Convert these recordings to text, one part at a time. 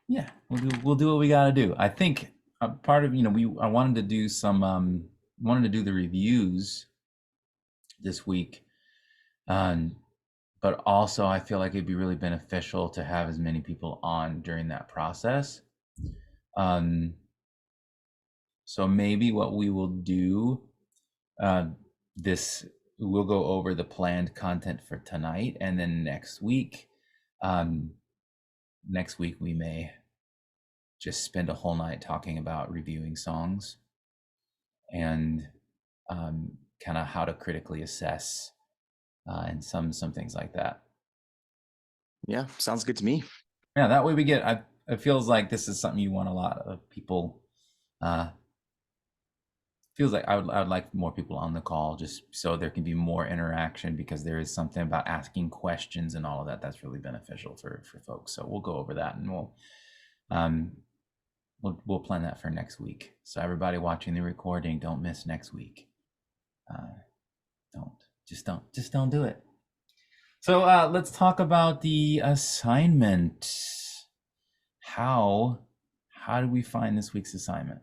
Yeah, we'll do what we got to do. I think part of I wanted to do some wanted to do the reviews this week, um, but also I feel like it'd be really beneficial to have as many people on during that process. Um, so maybe what we will do uh, this we'll go over the planned content for tonight, and then um, next week we may just spend a whole night talking about reviewing songs and kind of how to critically assess and some things like that. Yeah, sounds good to me. Yeah, that way we get. It feels like this is something you want a lot of people. Uh, feels like I would like more people on the call just so there can be more interaction because there is something about asking questions and all of that that's really beneficial for folks. So we'll go over that and um, we'll plan that for next week. So everybody watching the recording, don't miss next week. Uh, don't just don't do it. So let's talk about the assignment. How how do we find this week's assignment?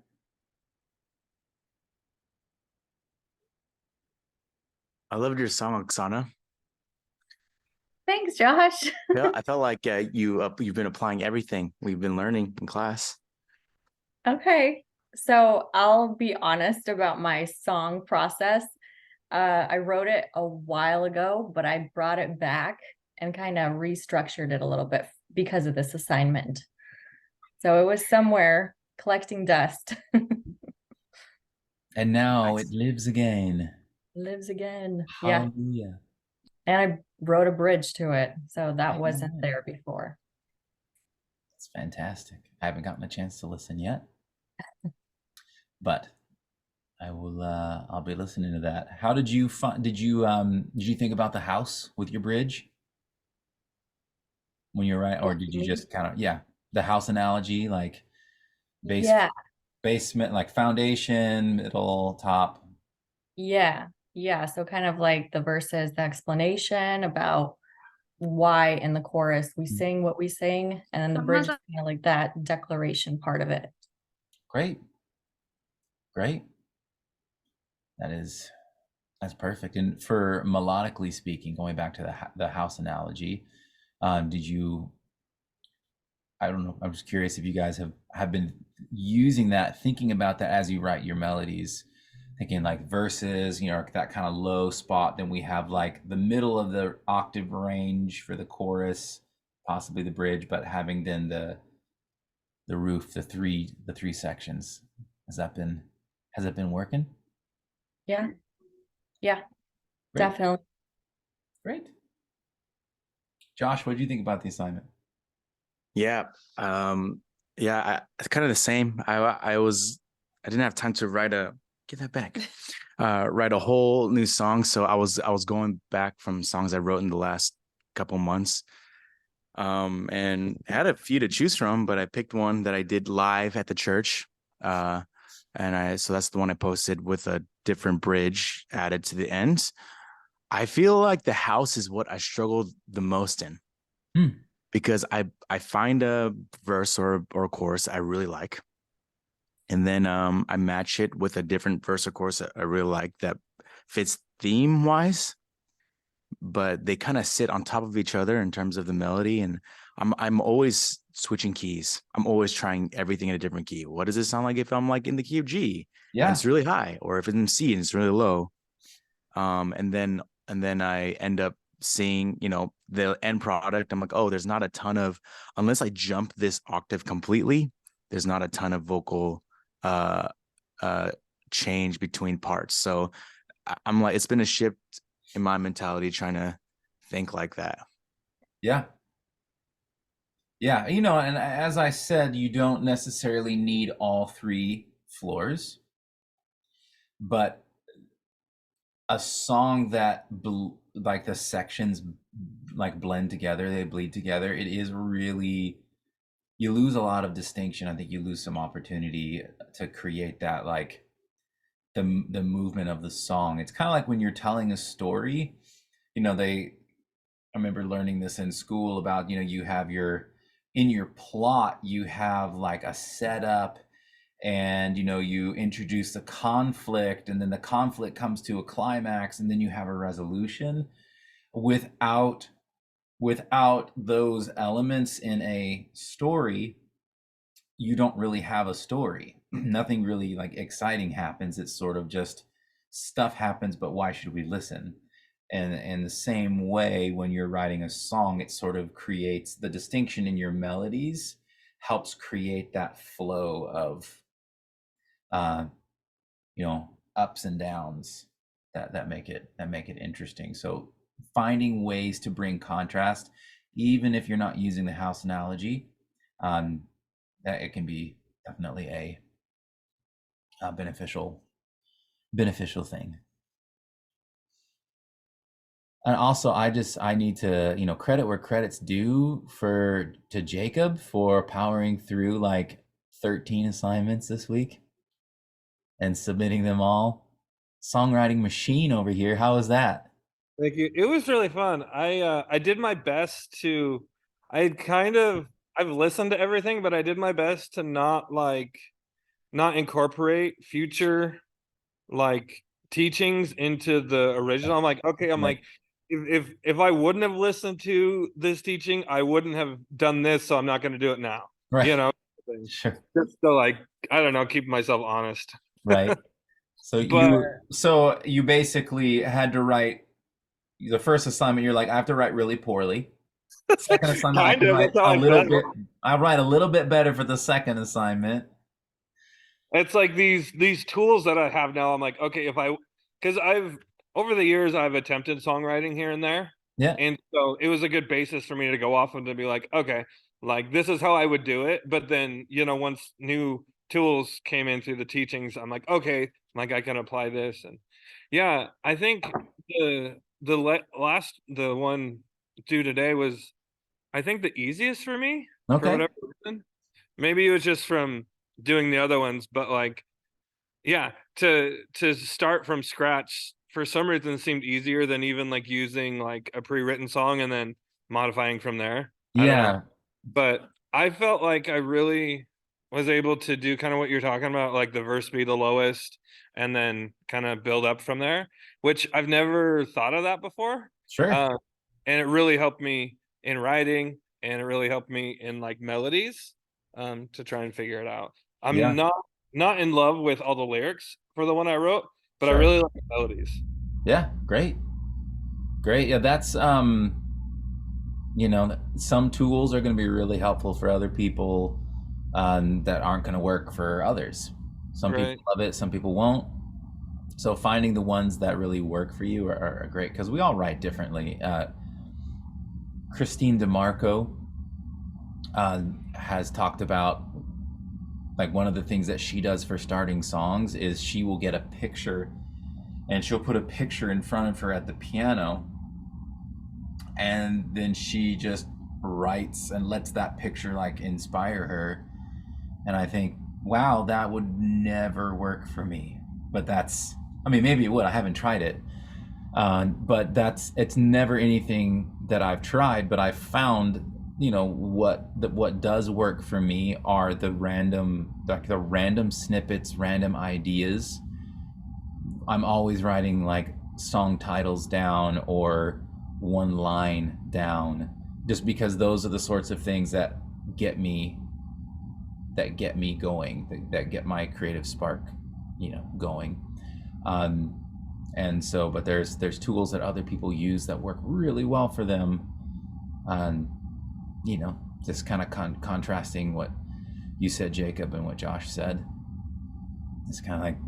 I loved your song, Oksana. Thanks, Josh. Yeah, I felt like you've been applying everything we've been learning in class. Okay, so I'll be honest about my song process. I wrote it a while ago, but I brought it back and kind of restructured it a little bit because of this assignment. So it was somewhere collecting dust. And now it Nice. lives again. Lives again. Yeah. Hallelujah. And I wrote a bridge to it. So that wasn't Amen. there before. It's fantastic. I haven't gotten a chance to listen yet, but I will. I'll be listening to that. How did you find? Did you think about the house with your bridge when you're right, or did you just kind of the house analogy like base Yeah. basement like foundation, middle, top? Yeah. Yeah. So kind of like the verses, the explanation about why in the chorus we sing what we sing, and then the bridge is kind of like that declaration part of it. Great, great. That is that's perfect. And for melodically speaking, going back to the house analogy, did you? I don't know. I'm just curious if you guys have been using that, thinking about that as you write your melodies, thinking like verses, that kind of low spot. Then we have like the middle of the octave range for the chorus, possibly the bridge, but having then the roof, the three sections. Has that been has it been working? Yeah. Yeah. Great, Definitely. great. Josh, what do you think about the assignment? Yeah. It's kind of the same. I didn't have time to get that back. Write a whole new song. So I was going back from songs I wrote in the last couple months. And had a few to choose from, but I picked one that I did live at the church. So that's the one I posted with a different bridge added to the end. I feel like the house is what I struggled the most in Hmm. because I find a verse or a chorus I really like, and then I match it with a different verse or chorus that I really like that fits theme wise, but they kind of sit on top of each other in terms of the melody. And I'm always switching keys. I'm always trying everything in a different key. What does it sound like if I'm like in the key of G and Yeah. it's really high, or if it's in C and it's really low? And then I end up seeing, the end product. I'm like, oh, there's not a ton of, unless I jump this octave completely, there's not a ton of vocal uh uh change between parts. So I'm like, it's been a shift in my mentality trying to think like that. Yeah. Yeah, and as I said, you don't necessarily need all three floors, but a song that like the sections like blend together, they bleed together. It is really you lose a lot of distinction. I think you lose some opportunity to create that like the movement of the song. It's kind of like when you're telling a story, they I remember learning this in school about, you have in your plot you have like a setup, and you introduce the conflict, and then the conflict comes to a climax, and then you have a resolution. Without those elements in a story, you don't really have a story. Nothing really like exciting happens. It's sort of just stuff happens, but why should we listen? And in the same way, when you're writing a song, it sort of creates the distinction in your melodies, helps create that flow of uh, ups and downs that make it interesting. So finding ways to bring contrast, even if you're not using the house analogy, that it can be definitely a beneficial thing. And also, I need to credit where credit's due to Jacob for powering through like 13 assignments this week and submitting them all. Songwriting machine over here. How was that? Thank you. It was really fun. I did my best to. I've listened to everything, but I did my best to not incorporate future like teachings into the original. I'm like, okay, Right. if I wouldn't have listened to this teaching, I wouldn't have done this, so I'm not going to do it now. Right. Sure. Just to I don't know, keep myself honest. Right. So you basically had to write the first assignment. You're like, I have to write really poorly. Second assignment, I'll write a little bit better for the second assignment. It's like these tools that I have now. I'm like, okay, because over the years I've attempted songwriting here and there. Yeah. And so it was a good basis for me to go off and to be like, okay, like this is how I would do it. But then, once new tools came in through the teachings, I'm like, okay, like I can apply this. And yeah, I think the one due today was, I think, the easiest for me. Okay. For whatever reason. Maybe it was just from doing the other ones, but like, yeah, to start from scratch for some reason seemed easier than even like using like a pre-written song and then modifying from there. I don't know. But I felt like I really was able to do kind of what you're talking about, like the verse be the lowest and then kind of build up from there, which I've never thought of that before. Sure. And it really helped me in writing, and it really helped me in like melodies to try and figure it out. I'm not in love with all the lyrics for the one I wrote, but I really like the melodies. Yeah, great. Yeah, that's some tools are going to be really helpful for other people that aren't going to work for others. Some people love it, some people won't. So finding the ones that really work for you are great, because we all write differently. Christine DeMarco has talked about, like, one of the things that she does for starting songs is she will get a picture and she'll put a picture in front of her at the piano, and then she just writes and lets that picture like inspire her. And I think, wow, that would never work for me. But maybe it would. I haven't tried it. But it's never anything that I've tried, but I've found, what does work for me are the random snippets, random ideas. I'm always writing like song titles down or one line down, just because those are the sorts of things that get me going, that get my creative spark, going. And so, but there's tools that other people use that work really well for them. Just kind of contrasting what you said, Jacob, and what Josh said. It's kind of like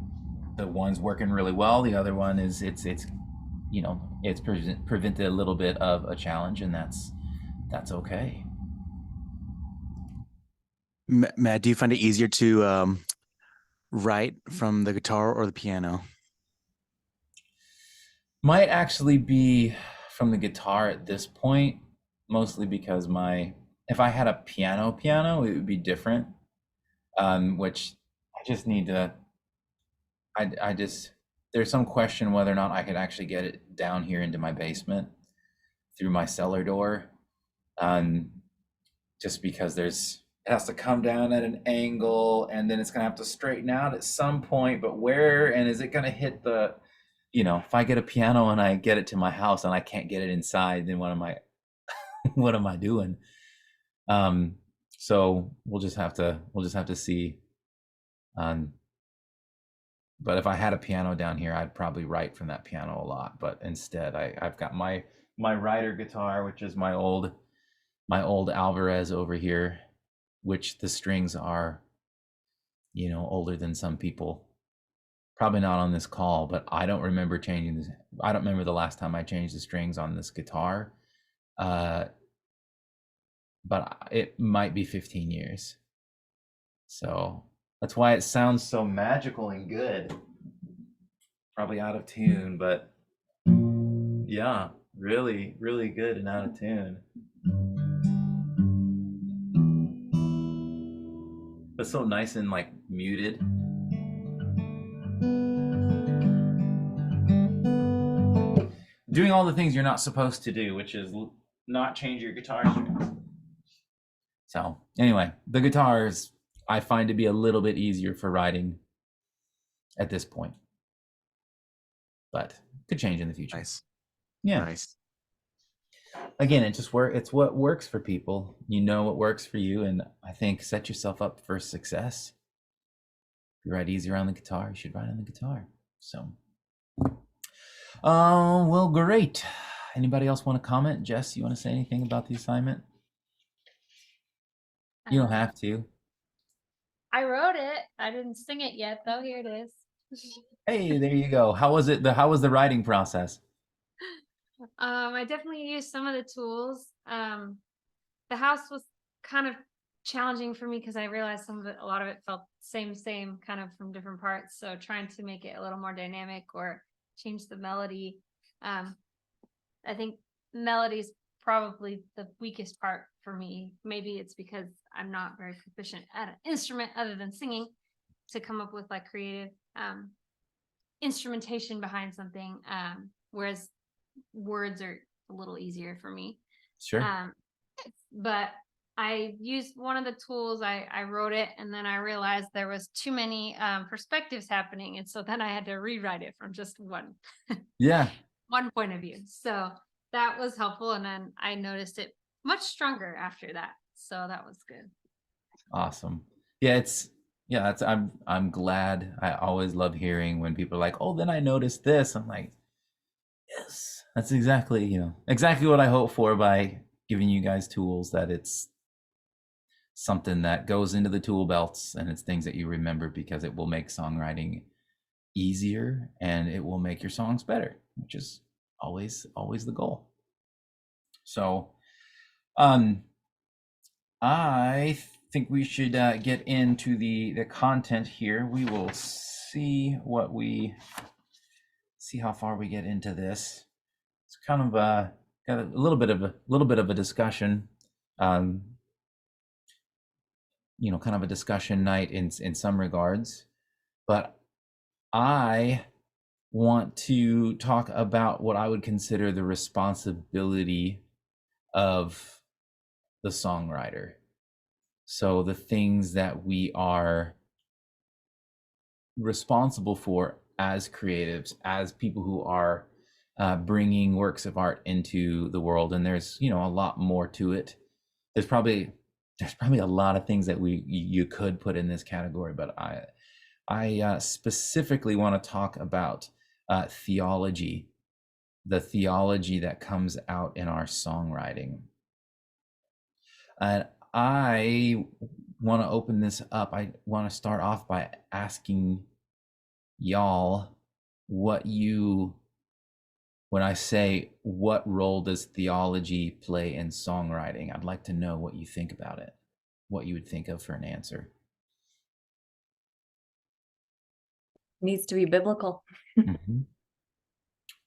the one's working really well, the other one is it's prevented a little bit of a challenge, and that's okay. Matt, do you find it easier to write from the guitar or the piano? Might actually be from the guitar at this point, mostly because if I had a piano, it would be different. Which I just need to. There's some question whether or not I could actually get it down here into my basement through my cellar door, to just because it has to come down at an angle, and then it's gonna have to straighten out at some point, but where, and is it gonna hit the, if I get a piano and I get it to my house and I can't get it inside, then what am I what am I doing? So we'll just have to see. But if I had a piano down here, I'd probably write from that piano a lot. But instead, I've got my Rider guitar, which is my old Alvarez over here, which the strings are, older than some people. Probably not on this call, but I don't remember changing this. I don't remember the last time I changed the strings on this guitar. But it might be 15 years. So that's why it sounds so magical and good. Probably out of tune, but yeah, really, really good and out of tune. But so nice and like muted. Doing all the things you're not supposed to do, which is not change your guitar strings. So anyway, the guitars I find to be a little bit easier for writing at this point, but could change in the future. Nice. Yeah. Nice. Again, it's what works for people. What works for you, and I think set yourself up for success. If you write easier on the guitar, you should write on the guitar. So, well, great. Anybody else want to comment? Jess, you want to say anything about the assignment? You don't have to. I wrote it. I didn't sing it yet, though. Here it is. Hey, there you go. How was it? How was the writing process? I definitely used some of the tools. The house was kind of challenging for me because I realized a lot of it felt same kind of from different parts. So trying to make it a little more dynamic or change the melody. I think melody is probably the weakest part for me. Maybe it's because I'm not very proficient at an instrument other than singing to come up with like creative instrumentation behind something. Whereas words are a little easier for me. Sure. But I used one of the tools. I wrote it, and then I realized there was too many perspectives happening, and so then I had to rewrite it from just one one point of view. So that was helpful, and then I noticed it much stronger after that. So that was good. Awesome. Yeah, I'm glad. I always love hearing when people are like, "Oh, then I noticed this." I'm like, yes, that's exactly what I hope for by giving you guys tools, that it's something that goes into the tool belts and it's things that you remember, because it will make songwriting easier and it will make your songs better, which is always the goal. So I think we should get into the content here. We will see how far we get into this. It's kind of got a little bit of a discussion, kind of a discussion night in some regards, but I want to talk about what I would consider the responsibility of the songwriter. So the things that we are responsible for as creatives, as people who are bringing works of art into the world. And there's a lot more to it. There's probably a lot of things that you could put in this category, but I specifically want to talk about theology, the theology that comes out in our songwriting. And I want to open this up. I want to start off by asking y'all when I say what role does theology play in songwriting, I'd like to know what you think about it, what you would think of for an answer. Needs to be biblical. Mm-hmm.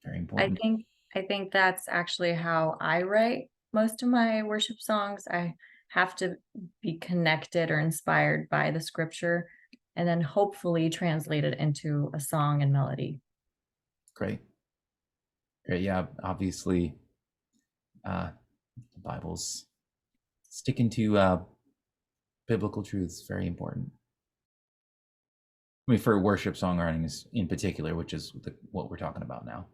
Very important. I think that's actually how I write most of my worship songs. I have to be connected or inspired by the scripture, and then hopefully translate it into a song and melody. Great. Yeah, obviously, the Bible's sticking to biblical truths, very important. I mean, for worship songwriting is in particular, which is what we're talking about now.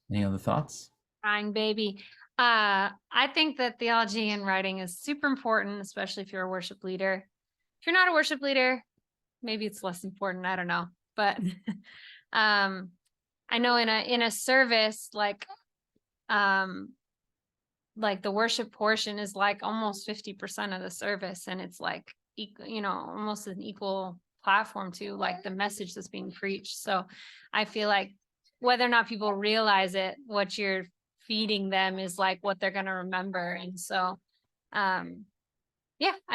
Any other thoughts? Crying baby. I think that theology and writing is super important, especially if you're a worship leader. If you're not a worship leader, maybe it's less important. I don't know. But I know in a service, like the worship portion is like almost 50% of the service, and it's like almost an equal platform to like the message that's being preached. So I feel like whether or not people realize it, what you're feeding them is like what they're going to remember. And so I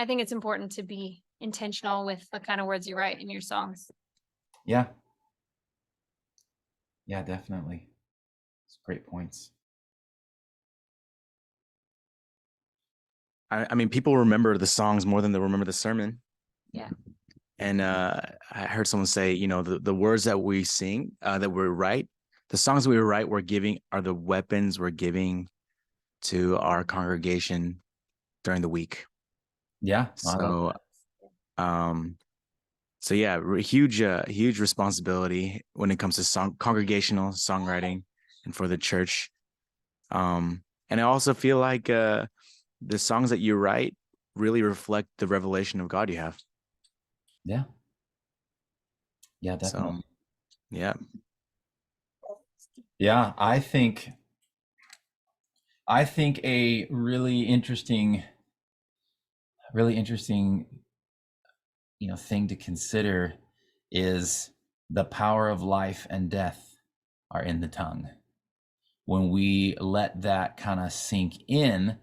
think it's important to be intentional with the kind of words you write in your songs. Yeah, definitely. It's great points. I mean, people remember the songs more than they remember the sermon. Yeah. And I heard someone say, the words that we sing, that we write, the songs we write, are the weapons we're giving to our congregation during the week. Yeah. So, huge responsibility when it comes to congregational songwriting and for the church. And I also feel like the songs that you write really reflect the revelation of God you have. Yeah. Yeah, definitely. So, yeah. Yeah, I think a really interesting thing to consider is the power of life and death are in the tongue. When we let that kind of sink in,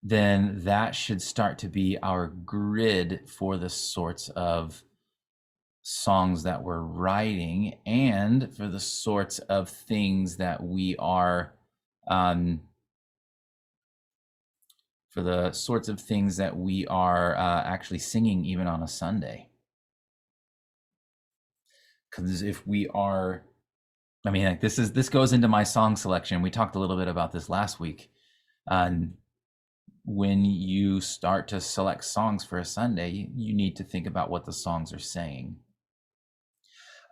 then that should start to be our grid for the sorts of songs that we're writing and for the sorts of things that we are actually singing even on a Sunday. Because if we are, this goes into my song selection. We talked a little bit about this last week. When you start to select songs for a Sunday, you need to think about what the songs are saying.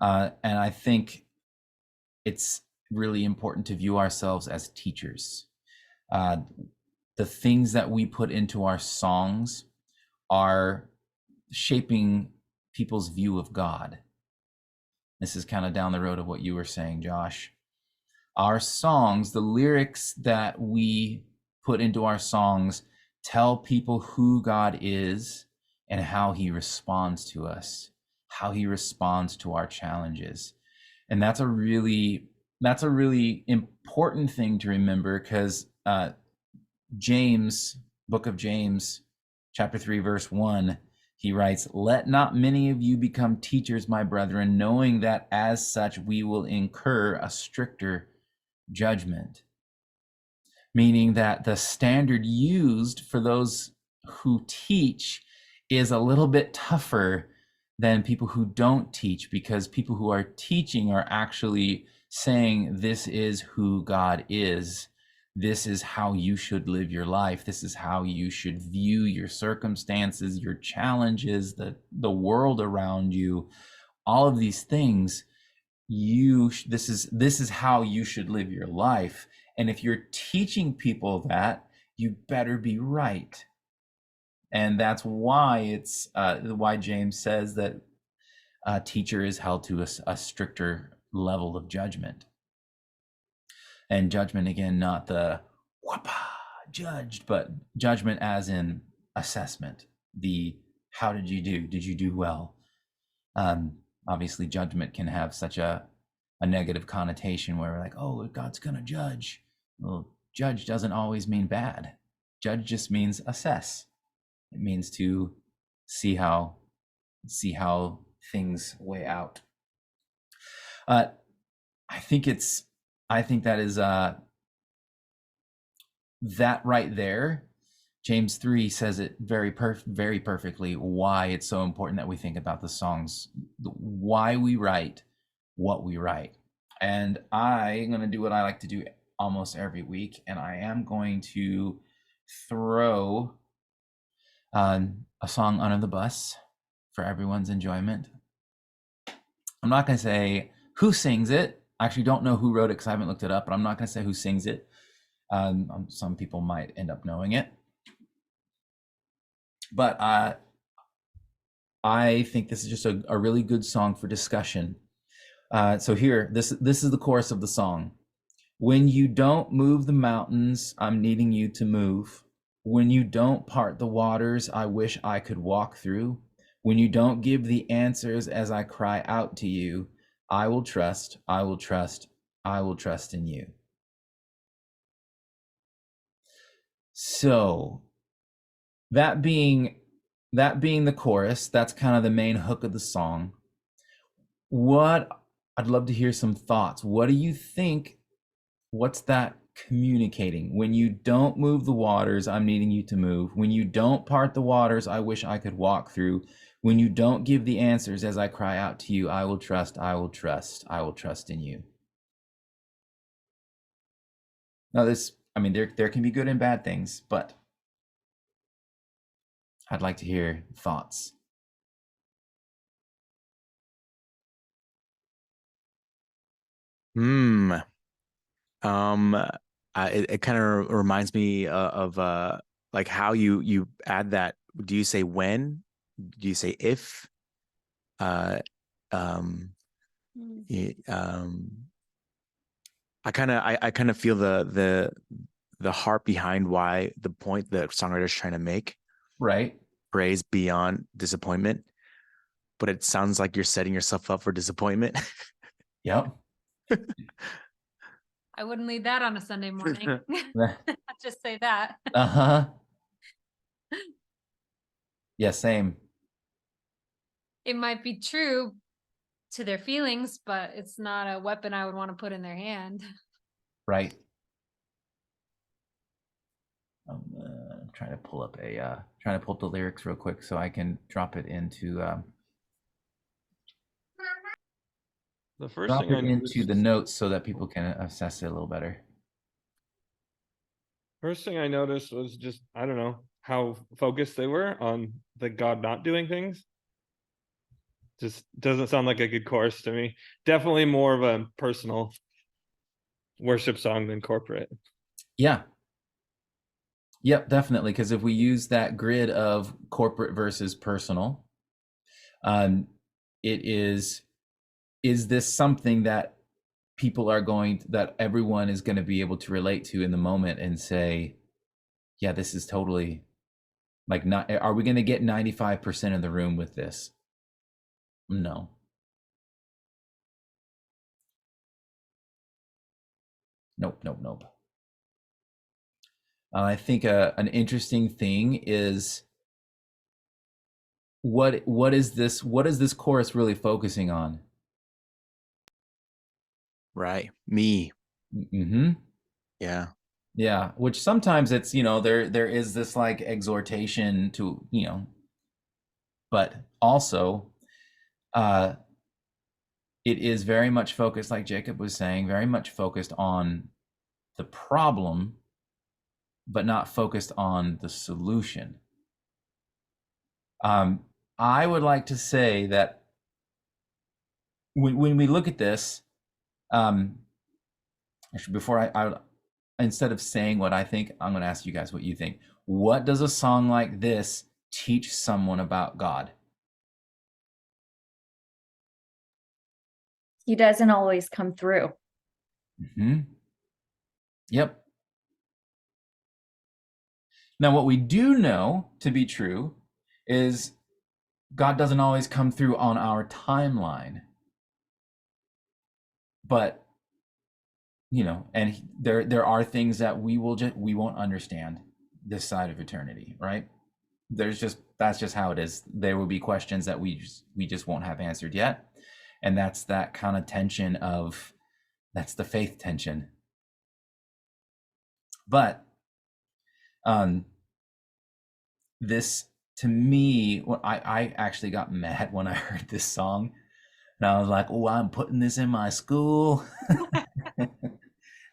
And I think it's really important to view ourselves as teachers. The things that we put into our songs are shaping people's view of God. This is kind of down the road of what you were saying, Josh. Our songs, the lyrics that we put into our songs, tell people who God is and how he responds to us, how he responds to our challenges. And that's a really important thing to remember, because James, book of James, chapter 3, verse 1, he writes, "Let not many of you become teachers, my brethren, knowing that as such we will incur a stricter judgment." Meaning that the standard used for those who teach is a little bit tougher than people who don't teach, because people who are teaching are actually saying, this is who God is. This is how you should live your life. This is how you should view your circumstances, your challenges, the world around you, all of these things. This is how you should live your life. And if you're teaching people that, you better be right. And that's why why James says that a teacher is held to a stricter level of judgment. And judgment, again, not the judged, but judgment as in assessment. How did you do? Did you do well? Obviously, judgment can have such a negative connotation where we're like, oh, God's going to judge. Well, judge doesn't always mean bad. Judge just means assess. It means to see how things weigh out. I think that is that right there. James 3 says it very perfectly, why it's so important that we think about the songs, why we write what we write. And I'm going to do what I like to do almost every week, and I am going to throw a song under the bus for everyone's enjoyment. I'm not going to say who sings it. I actually don't know who wrote it because I haven't looked it up, but I'm not going to say who sings it. Some people might end up knowing it. But I think this is just a really good song for discussion. So here, this is the chorus of the song. When you don't move the mountains, I'm needing you to move. When you don't part the waters, I wish I could walk through. When you don't give the answers as I cry out to you, I will trust, I will trust, I will trust in you. So that being the chorus, that's kind of the main hook of the song. I'd love to hear some thoughts. What do you think? What's that communicating? When you don't move the waters, I'm needing you to move. When you don't part the waters, I wish I could walk through. When you don't give the answers as I cry out to you, I will trust, I will trust, I will trust in you. Now there can be good and bad things, but I'd like to hear thoughts. It kind of reminds me of like how you add that. Do you say when? Do you say if? I kind of feel the heart behind why the point that songwriter is trying to make. Right. Praise beyond disappointment, but it sounds like you're setting yourself up for disappointment. Yep. I wouldn't lead that on a Sunday morning. I'll just say that. Uh-huh. Yeah, same. It might be true to their feelings, but it's not a weapon I would want to put in their hand. Right. I'm trying to pull up the lyrics real quick so I can drop it into the first drop thing it I into noticed, the notes so that people can assess it a little better. First thing I noticed was just, I don't know, how focused they were on the God not doing things. Just doesn't sound like a good chorus to me. Definitely more of a personal worship song than corporate. Yeah. Yep, definitely. Because if we use that grid of corporate versus personal, it is this something that that everyone is going to be able to relate to in the moment and say, yeah, this is totally like, not, are we going to get 95% of the room with this? No. Nope. I think an interesting thing is what is this chorus really focusing on? Right. Me. Mm-hmm. Yeah, which sometimes it's, there is this like exhortation to, but also it is very much focused, like Jacob was saying, very much focused on the problem, but not focused on the solution. I would like to say that when we look at this, actually, before I instead of saying what I think, I'm going to ask you guys what you think. What does a song like this teach someone about God? He doesn't always come through. Mm-hmm. Yep. Now, what we do know to be true is God doesn't always come through on our timeline. But, and there are things that we won't understand this side of eternity, right? That's just how it is. There will be questions that we just won't have answered yet. And that's that kind of tension that's the faith tension. But this, to me, I actually got mad when I heard this song, and I was like, oh, I'm putting this in my school.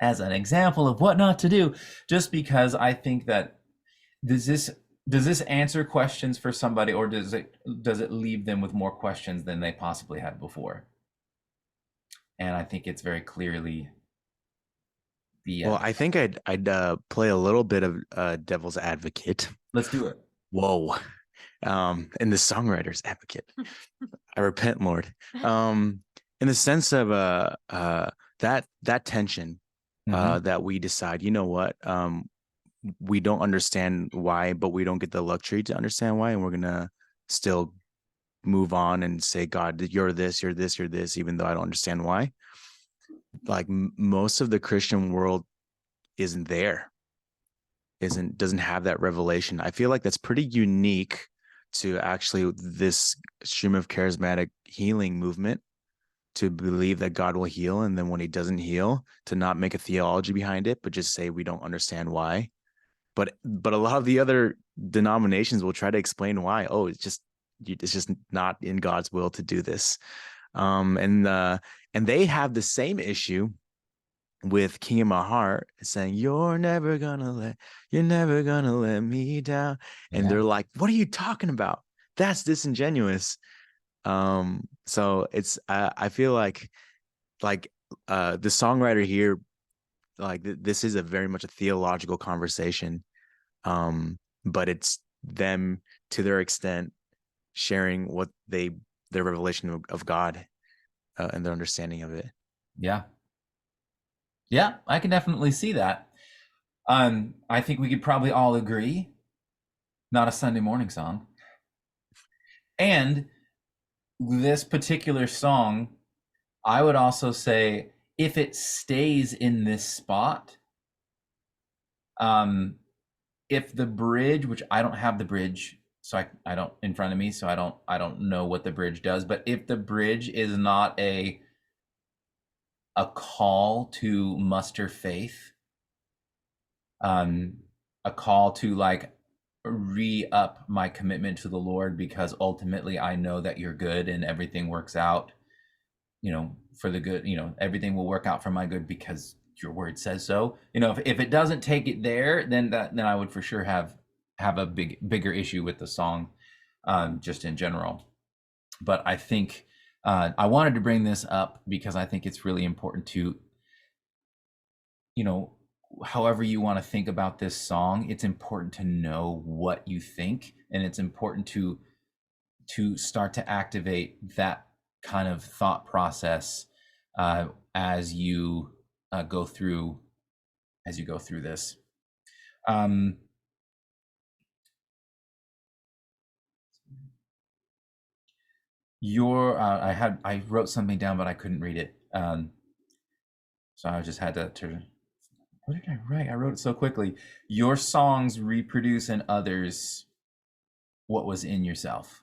as an example of what not to do, just because I think that does this answer questions for somebody, or does it leave them with more questions than they possibly had before? And I think it's very clearly the Well, I think I'd play a little bit of devil's advocate. let's do it. Whoa. In the songwriter's advocate. I repent, Lord. In the sense of that tension that we decide, you know what? We don't understand why, but we don't get the luxury to understand why, and we're gonna still move on and say, God, you're this, you're this, you're this, even though I don't understand why. Like most of the Christian world isn't there, doesn't have that revelation. I feel like that's pretty unique to actually this stream of charismatic healing movement, to believe that God will heal, and then when he doesn't heal, to not make a theology behind it, but just say we don't understand why. But a lot of the other denominations will try to explain why. Oh, it's just not in God's will to do this. And they have the same issue with King of My Heart, saying you're never gonna let me down. And they're like, what are you talking about? That's disingenuous. So it's I feel like the songwriter here, like this is a very much a theological conversation, but it's them to their extent sharing what their revelation of God and their understanding of it. Yeah, I can definitely see that. I think we could probably all agree, not a Sunday morning song. And this particular song, I would also say, if it stays in this spot, if the bridge, which I don't have the bridge, so I don't in front of me, so I don't know what the bridge does, but if the bridge is not a call to muster faith, a call to like re-up my commitment to the Lord, because ultimately I know that you're good and everything works out, for the good, everything will work out for my good because your word says so. If it doesn't take it there, then I would for sure have a bigger issue with the song, just in general. But I think I wanted to bring this up because I think it's really important to, however you want to think about this song, it's important to know what you think, and it's important to start to activate that kind of thought process as you go through this. I wrote something down, but I couldn't read it, so I just had to. What did I write? I wrote it so quickly. Your songs reproduce in others what was in yourself.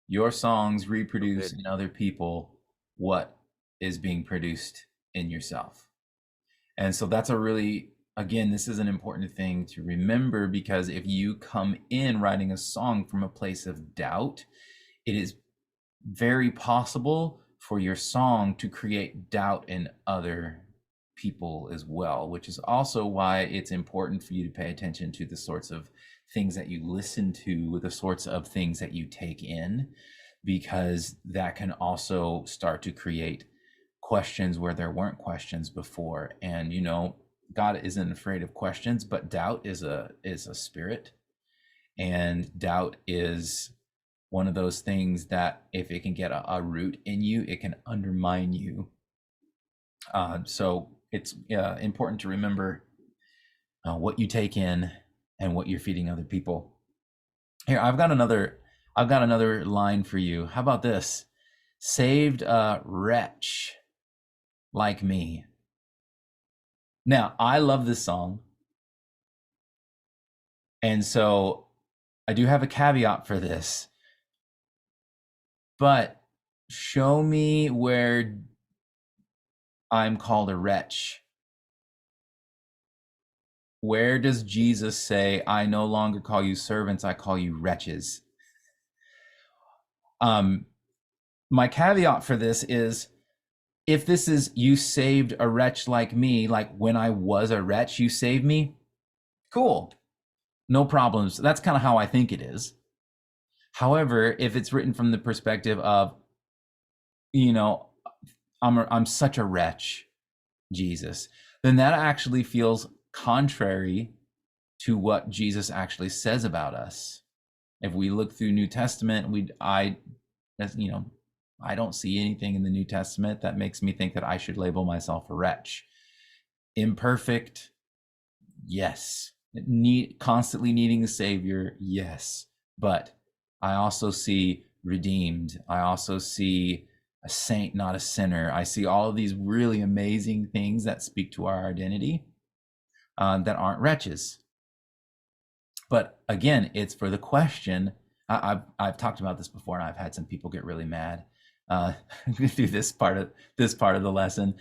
Your songs reproduce in other people what is being produced in yourself. And so that's again, this is an important thing to remember, because if you come in writing a song from a place of doubt, it is very possible for your song to create doubt in other people as well, which is also why it's important for you to pay attention to the sorts of things that you listen to, the sorts of things that you take in, because that can also start to create questions where there weren't questions before. And God isn't afraid of questions, but doubt is a spirit, and doubt is one of those things that if it can get a root in you, it can undermine you. So it's important to remember what you take in and what you're feeding other people. Here, I've got another line for you. How about this? Saved a wretch like me. Now, I love this song, and so I do have a caveat for this. But show me where I'm called a wretch. Where does Jesus say, I no longer call you servants, I call you wretches? My caveat for this is, if this is you saved a wretch like me, like when I was a wretch, you saved me, cool, no problems. That's kind of how I think it is. However, if it's written from the perspective of, you know, I'm such a wretch, Jesus, then that actually feels contrary to what Jesus actually says about us. If we look through New Testament, I don't see anything in the New Testament that makes me think that I should label myself a wretch. Imperfect, yes. Constantly needing a savior, yes. But I also see redeemed. I also see a saint, not a sinner. I see all of these really amazing things that speak to our identity that aren't wretches. But again, it's for the question. I've talked about this before, and I've had some people get really mad through this part of the lesson,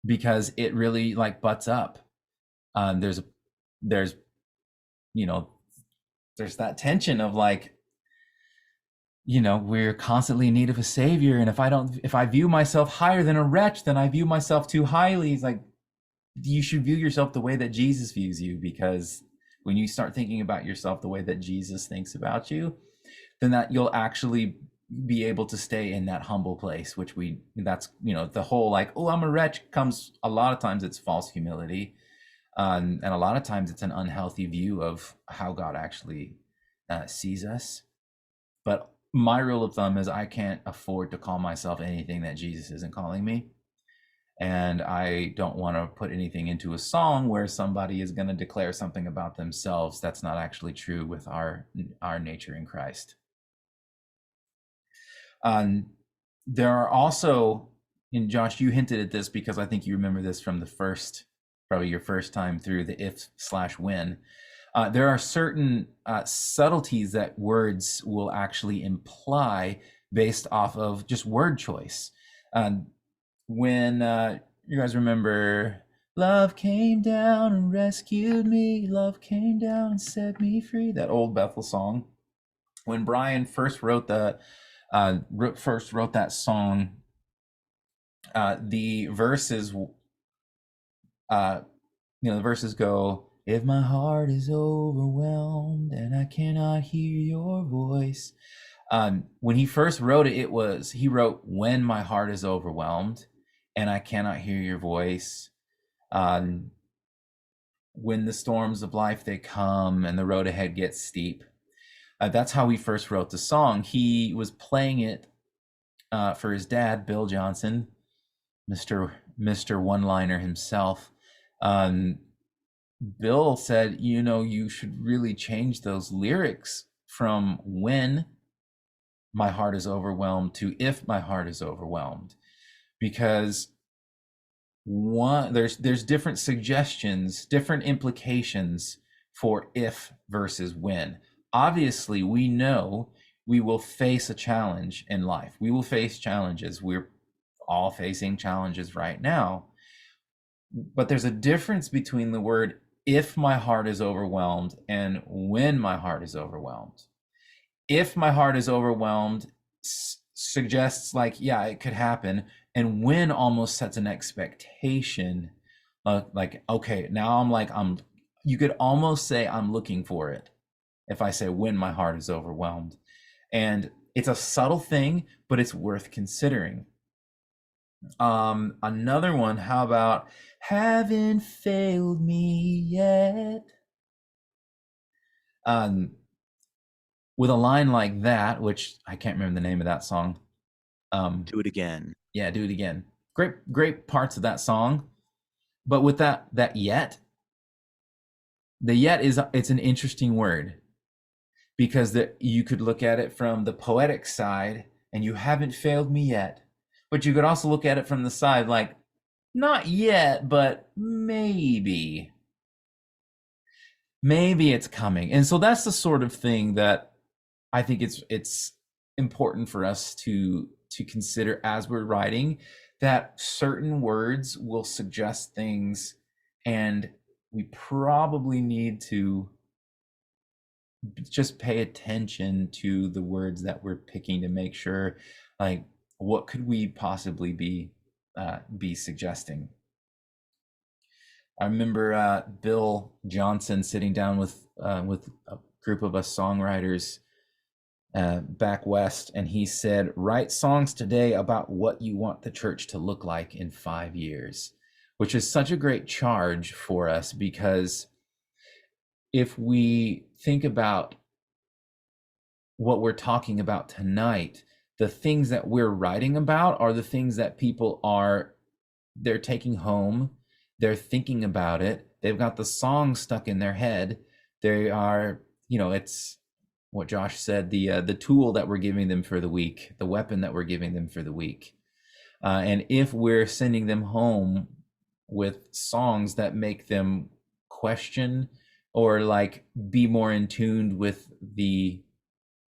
because it really like butts up. There's that tension of like, we're constantly in need of a savior, and if I view myself higher than a wretch, then I view myself too highly. It's like, you should view yourself the way that Jesus views you, because when you start thinking about yourself the way that Jesus thinks about you, then that you'll actually be able to stay in that humble place, that's the whole like, oh, I'm a wretch comes a lot of times it's false humility, and a lot of times it's an unhealthy view of how God actually sees us. But my rule of thumb is I can't afford to call myself anything that Jesus isn't calling me. And I don't want to put anything into a song where somebody is going to declare something about themselves that's not actually true with our nature in Christ. There are also, and Josh, you hinted at this because I think you remember this from probably your first time through the if/when. There are certain subtleties that words will actually imply based off of just word choice. When you guys remember, love came down and rescued me, love came down and set me free, that old Bethel song. When Brian first wrote that song, the verses the verses go, if my heart is overwhelmed and I cannot hear your voice. When he first wrote it, he wrote, when my heart is overwhelmed and I cannot hear your voice. When the storms of life, they come and the road ahead gets steep. That's how he first wrote the song. He was playing it for his dad, Bill Johnson, Mr. One-Liner himself. Bill said, you should really change those lyrics from when my heart is overwhelmed to if my heart is overwhelmed, because there's different suggestions, different implications for if versus when. Obviously, we know we will face a challenge in life. We will face challenges. We're all facing challenges right now. But there's a difference between the word if my heart is overwhelmed and when my heart is overwhelmed. If my heart is overwhelmed suggests like, yeah, it could happen. And when almost sets an expectation, like, okay, now you could almost say I'm looking for it if I say when my heart is overwhelmed. And it's a subtle thing, but it's worth considering. Another one, how about haven't failed me yet? With a line like that, which I can't remember the name of that song. Do it again. Yeah, do it again. Great parts of that song. But with that yet, the yet it's an interesting word, because you could look at it from the poetic side and you haven't failed me yet. But you could also look at it from the side like, not yet, but maybe it's coming. And so that's the sort of thing that I think it's important for us to consider as we're writing, that certain words will suggest things, and we probably need to just pay attention to the words that we're picking to make sure like what could we possibly be suggesting? I remember Bill Johnson sitting down with a group of us songwriters back west, and he said, write songs today about what you want the church to look like in 5 years, which is such a great charge for us, because if we think about what we're talking about tonight, the things that we're writing about are the things that people they're taking home, they're thinking about it, they've got the song stuck in their head, they are, it's what Josh said, the tool that we're giving them for the week, the weapon that we're giving them for the week. And if we're sending them home with songs that make them question or like be more in tune with the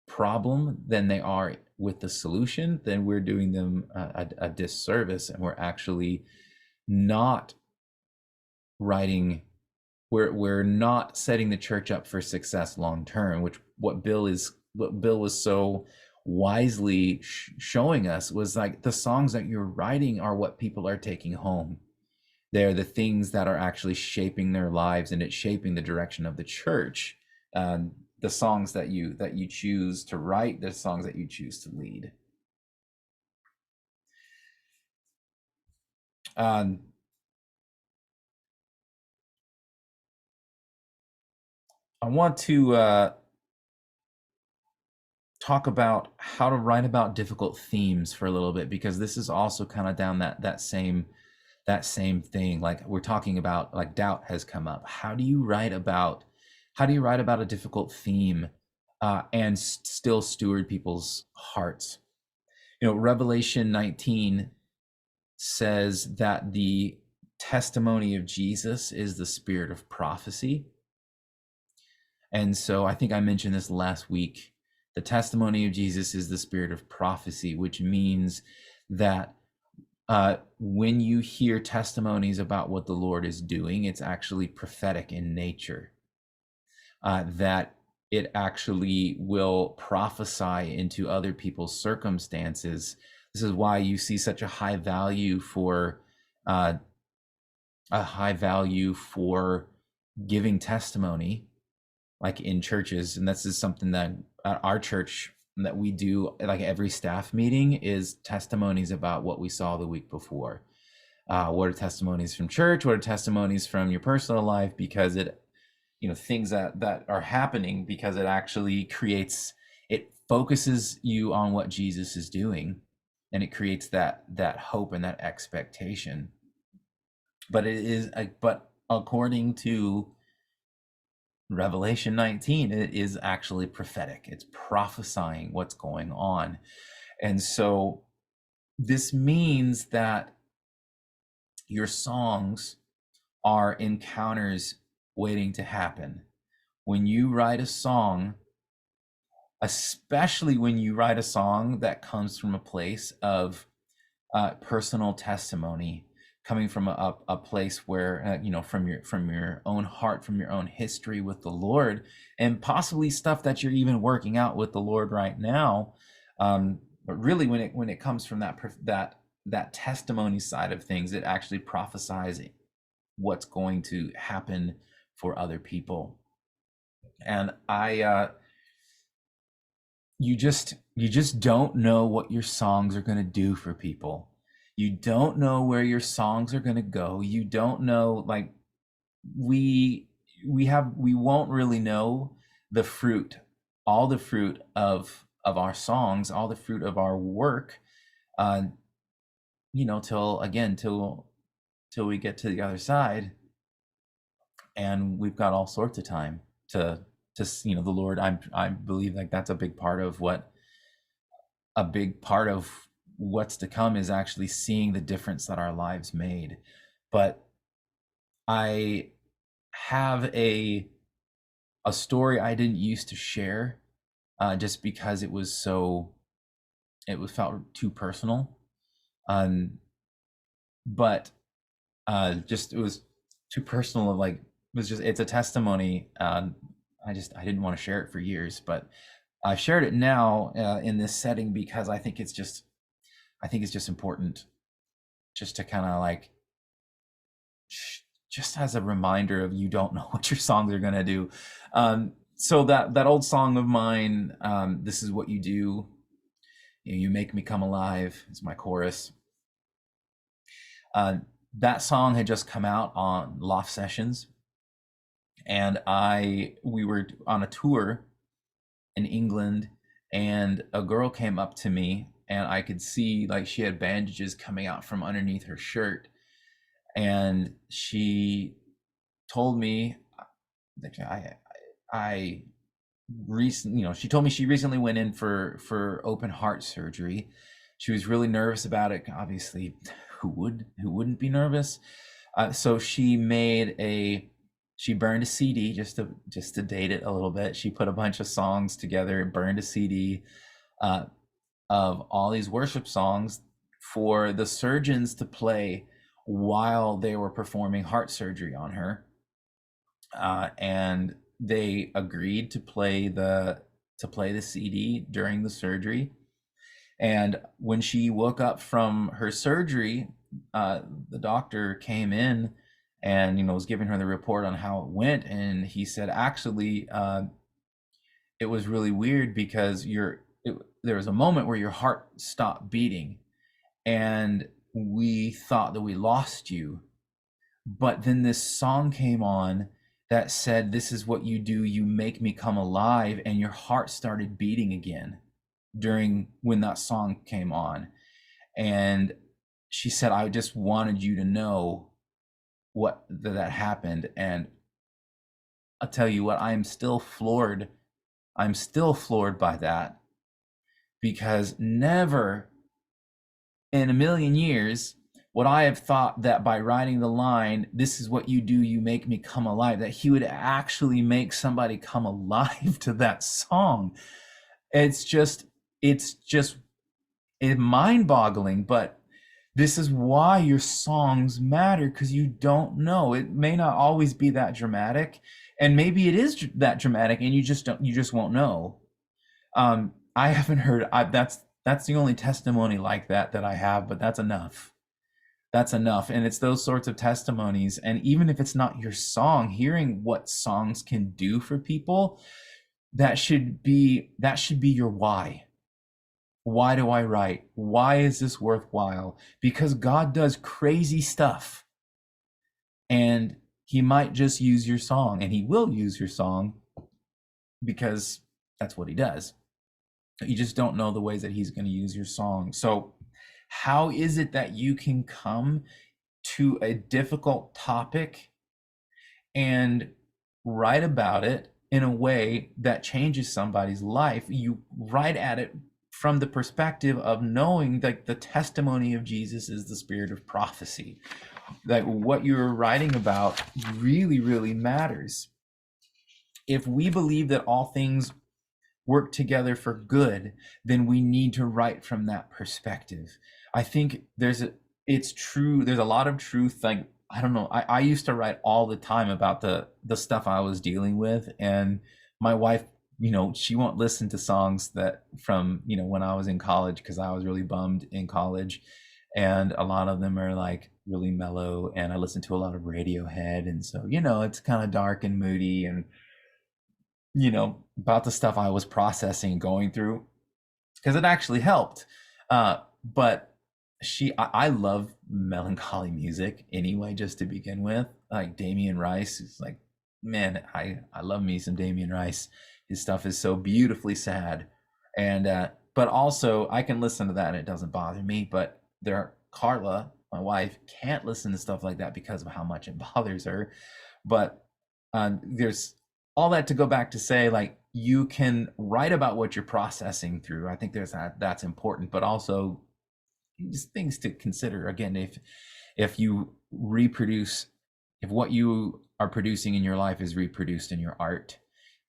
problem than they are with the solution, then we're doing them a disservice, and we're actually not writing, we're not setting the church up for success long term, which what Bill was so wisely showing us was like, the songs that you're writing are what people are taking home. They're the things that are actually shaping their lives, and it's shaping the direction of the church. The songs that you choose to write, the songs that you choose to lead. I want to talk about how to write about difficult themes for a little bit, because this is also kind of down that same thing. Like we're talking about, like doubt has come up. How do you write about a difficult theme and still steward people's hearts? Revelation 19 says that the testimony of Jesus is the spirit of prophecy. And so I think I mentioned this last week. The testimony of Jesus is the spirit of prophecy, which means that when you hear testimonies about what the Lord is doing, it's actually prophetic in nature. That it actually will prophesy into other people's circumstances. This is why you see such a high value for giving testimony, like in churches. And this is something that at our church that we do, like every staff meeting, is testimonies about what we saw the week before. What are testimonies from church? What are testimonies from your personal life? Because it, things that are happening, because it actually it focuses you on what Jesus is doing, and it creates that hope and that expectation. But but according to Revelation 19, it is actually prophetic. It's prophesying what's going on. And so this means that your songs are encounters waiting to happen. When you write a song, especially when you write a song that comes from a place of personal testimony, coming from a place where from your own heart, from your own history with the Lord, and possibly stuff that you're even working out with the Lord right now, but really when it comes from that testimony side of things, it actually prophesies what's going to happen for other people. And you just don't know what your songs are going to do for people. You don't know where your songs are going to go. You don't know, like we won't really know all the fruit of our songs, all the fruit of our work, till we get to the other side, and we've got all sorts of time to the Lord. I believe like that's a big part of what's to come, is actually seeing the difference that our lives made. But I have a story I didn't used to share, just because it felt too personal. But it was too personal. Of like, it's a testimony. I didn't want to share it for years, but I've shared it now in this setting, because I think I think it's just important just to kind of like, just as a reminder of you don't know what your songs are going to do. So that old song of mine, This Is What You Do, you make me come alive, is my chorus. That song had just come out on Loft Sessions, and we were on a tour in England, and a girl came up to me, and I could see like she had bandages coming out from underneath her shirt, and she told me that she told me she recently went in for open heart surgery. She was really nervous about it. Obviously, who wouldn't be nervous? So she burned a CD just to date it a little bit. She put a bunch of songs together and burned a CD of all these worship songs for the surgeons to play while they were performing heart surgery on her. And they agreed to play the CD during the surgery. And when she woke up from her surgery, the doctor came in and was giving her the report on how it went, and he said, actually, it was really weird because there was a moment where your heart stopped beating, and we thought that we lost you, but then this song came on that said, "This is what you do, you make me come alive," and your heart started beating again when that song came on. And she said, I just wanted you to know that happened. And I'll tell you what, I'm still floored by that, because never in a million years would I have thought that by writing the line, "This is what you do, you make me come alive," that he would actually make somebody come alive to that song. It's mind-boggling, but this is why your songs matter, because you don't know. It may not always be that dramatic, and maybe it is that dramatic, and you just won't know. I haven't heard. That's the only testimony like that I have, but that's enough. That's enough. And it's those sorts of testimonies. And even if it's not your song, hearing what songs can do for people, that should be your why. Why do I write? Why is this worthwhile? Because God does crazy stuff, and he might just use your song, and he will use your song because that's what he does. You just don't know the ways that he's going to use your song. So how is it that you can come to a difficult topic and write about it in a way that changes somebody's life? You write at it from the perspective of knowing that the testimony of Jesus is the spirit of prophecy, that what you're writing about really, really matters. If we believe that all things work together for good, then we need to write from that perspective. I think it's true. There's a lot of truth. Like, I don't know. I used to write all the time about the stuff I was dealing with, and my wife, she won't listen to songs that from, when I was in college, because I was really bummed in college, and a lot of them are like really mellow, and I listened to a lot of Radiohead, and so it's kind of dark and moody, and about the stuff I was processing and going through, because it actually helped. But I love melancholy music anyway, just to begin with. Like Damien Rice is like, man, I love me some Damien Rice. His stuff is so beautifully sad. And but also I can listen to that and it doesn't bother me. But Carla, my wife, can't listen to stuff like that because of how much it bothers her. But there's all that to go back to say, like, you can write about what you're processing through. I think that's important, but also just things to consider. Again, if what you are producing in your life is reproduced in your art,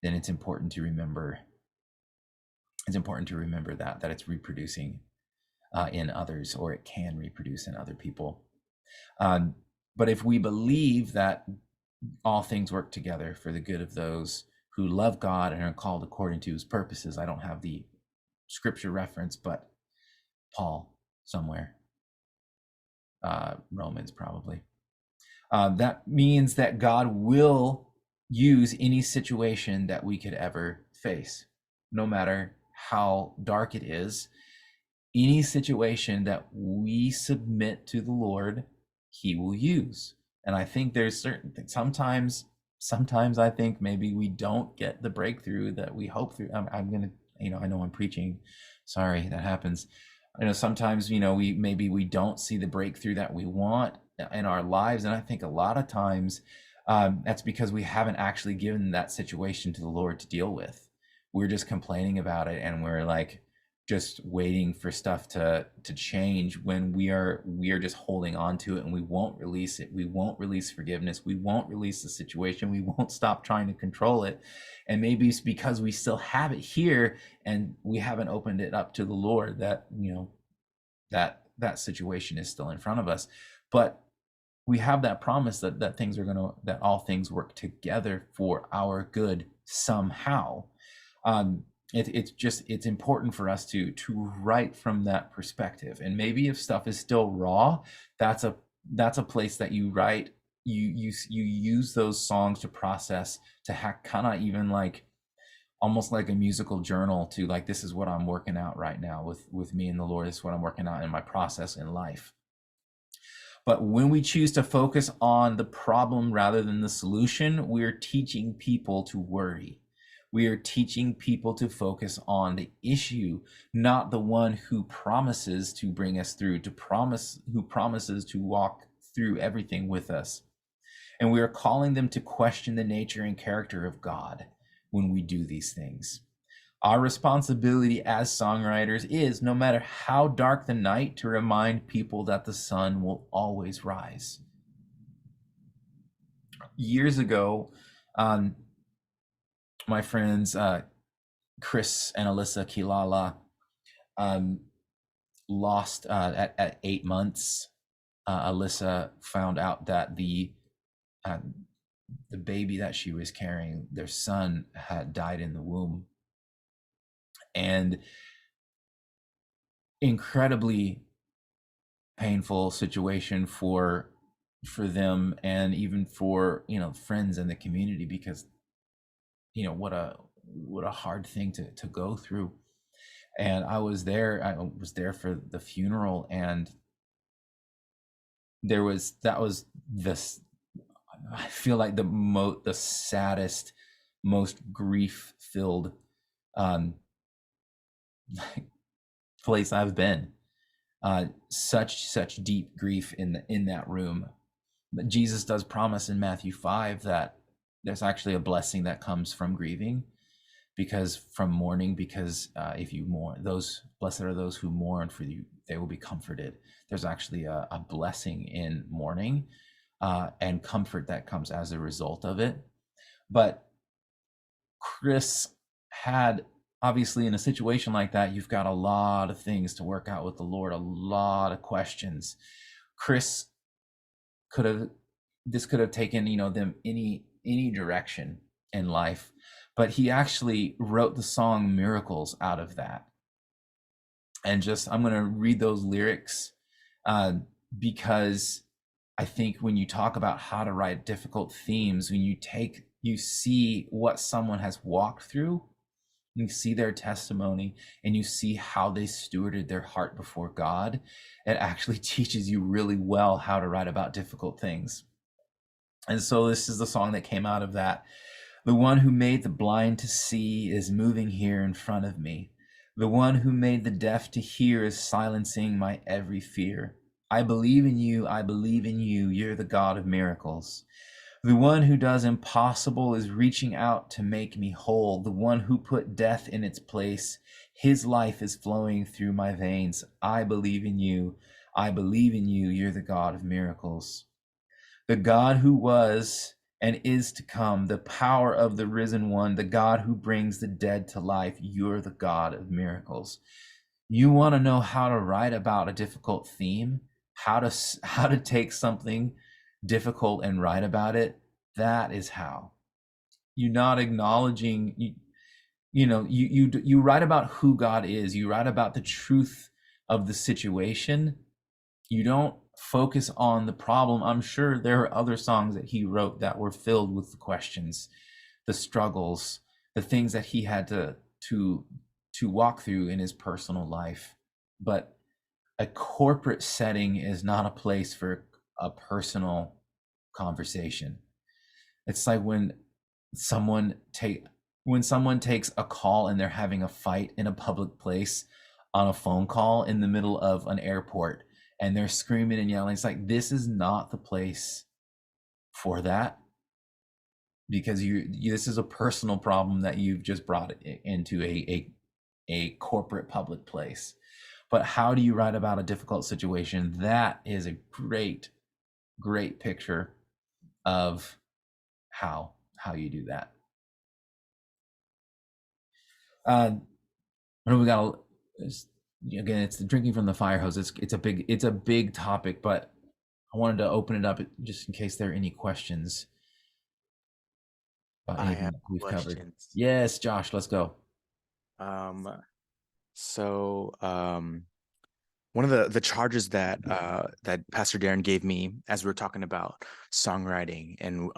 then it's important to remember. It's important to remember that it's reproducing in others, or it can reproduce in other people. But if we believe that all things work together for the good of those who love God and are called according to his purposes. I don't have the scripture reference, but Paul somewhere. Romans, probably. That means that God will use any situation that we could ever face, no matter how dark it is. Any situation that we submit to the Lord, he will use. And I think there's certain things. Sometimes I think maybe we don't get the breakthrough that we hope through. I'm gonna, I know I'm preaching. Sorry, that happens. Sometimes, we don't see the breakthrough that we want in our lives. And I think a lot of times that's because we haven't actually given that situation to the Lord to deal with. We're just complaining about it, and we're like just waiting for stuff to change, when we are just holding on to it, and we won't release it. We won't release forgiveness. We won't release the situation. We won't stop trying to control it. And maybe it's because we still have it here and we haven't opened it up to the Lord, that that situation is still in front of us. But we have that promise that that all things work together for our good somehow. It's important for us to write from that perspective. And maybe if stuff is still raw, that's a place that you write. You use those songs to process, to kind of even like almost like a musical journal, to like, this is what I'm working out right now with me and the Lord. This is what I'm working out in my process in life. But when we choose to focus on the problem rather than the solution, we're teaching people to worry. We are teaching people to focus on the issue, not the one who promises to bring us through, who promises to walk through everything with us. And we are calling them to question the nature and character of God when we do these things. Our responsibility as songwriters is, no matter how dark the night, to remind people that the sun will always rise. Years ago, my friends Chris and Alyssa Kilala lost at 8 months. Alyssa found out that the baby that she was carrying, their son, had died in the womb. And incredibly painful situation for them, and even for friends in the community, because what a hard thing to go through. And I was there for the funeral, and that was this, I feel like the saddest, most grief-filled place I've been. Such deep grief in that room. But Jesus does promise in Matthew 5 that there's actually a blessing that comes from grieving, because if you mourn, blessed are those who mourn, for they will be comforted. There's actually a blessing in mourning, and comfort that comes as a result of it. But Chris had, obviously, in a situation like that, you've got a lot of things to work out with the Lord, a lot of questions. Chris could have taken them any direction in life, but he actually wrote the song Miracles out of that. And I'm going to read those lyrics because I think when you talk about how to write difficult themes, when you see what someone has walked through, you see their testimony, and you see how they stewarded their heart before God, it actually teaches you really well how to write about difficult things. And so this is the song that came out of that. The one who made the blind to see is moving here in front of me. The one who made the deaf to hear is silencing my every fear. I believe in you. I believe in you. You're the God of miracles. The one who does impossible is reaching out to make me whole. The one who put death in its place, his life is flowing through my veins. I believe in you. I believe in you. You're the God of miracles. The God who was and is to come, the power of the risen one, the God who brings the dead to life. You're the God of miracles. You want to know how to write about a difficult theme, how to take something difficult and write about it? That is how. You're not acknowledging, you write about who God is. You write about the truth of the situation. You don't focus on the problem. I'm sure there are other songs that he wrote that were filled with the questions, the struggles, the things that he had to walk through in his personal life. But a corporate setting is not a place for a personal conversation. It's like when someone takes a call and they're having a fight in a public place on a phone call in the middle of an airport, and they're screaming and yelling. It's like, this is not the place for that, because this is a personal problem that you've just brought into a corporate public place. But how do you write about a difficult situation? That is a great picture of how you do that. I know we got again, it's the drinking from the fire hose. It's a big topic, but I wanted to open it up just in case there are any questions about anything that we've covered. Yes, Josh, let's go. So one of the charges that Pastor Darren gave me as we were talking about songwriting, and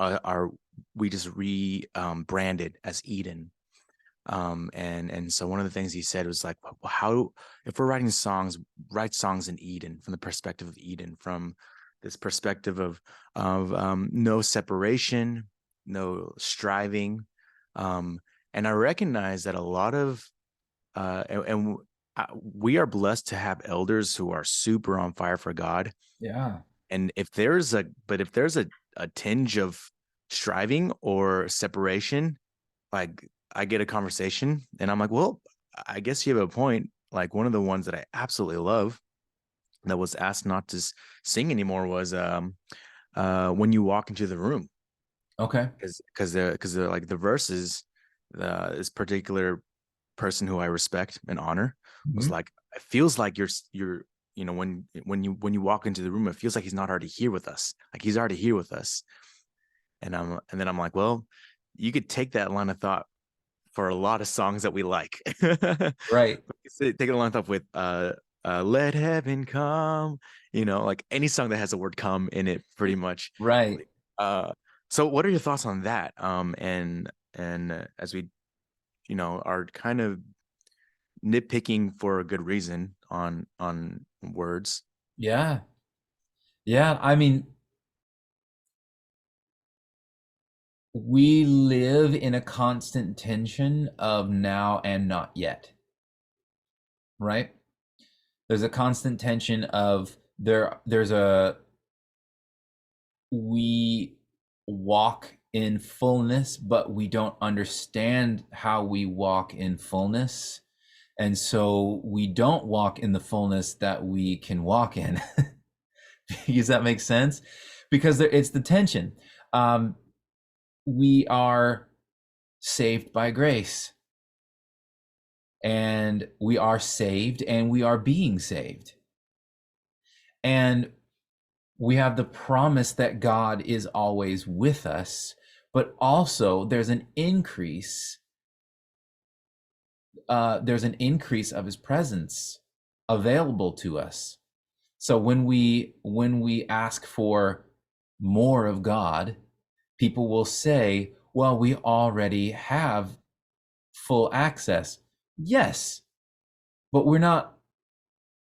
we just branded as Eden. And so one of the things he said was like, how, if we're writing songs, write songs in Eden, from the perspective of Eden, from this perspective of no separation, no striving. And I recognize that a lot of we are blessed to have elders who are super on fire for God. Yeah. And if there's a tinge of striving or separation, like, I get a conversation and I'm like, well, I guess you have a point. Like, one of the ones that I absolutely love that was asked not to sing anymore was When You Walk Into the Room. Okay. Because they're like the verses, this particular person who I respect and honor was like, it feels like you're when you walk into the room, it feels like he's not already here with us. Like, he's already here with us. And then I'm like, well, you could take that line of thought for a lot of songs that we like. Right. Take it line of thought with Let Heaven Come, like any song that has the word come in it, pretty much. Right. So what are your thoughts on that? And as we, are kind of nitpicking for a good reason on words. Yeah. I mean, we live in a constant tension of now and not yet, right? There's a constant tension of we walk in fullness, but we don't understand how we walk in fullness. And so we don't walk in the fullness that we can walk in. Does that make sense? Because it's the tension. We are saved by grace, and we are saved, and we are being saved. And we have the promise that God is always with us, but also there's an increase. There's an increase of his presence available to us. So when we ask for more of God, people will say, well, we already have full access. Yes, but we're not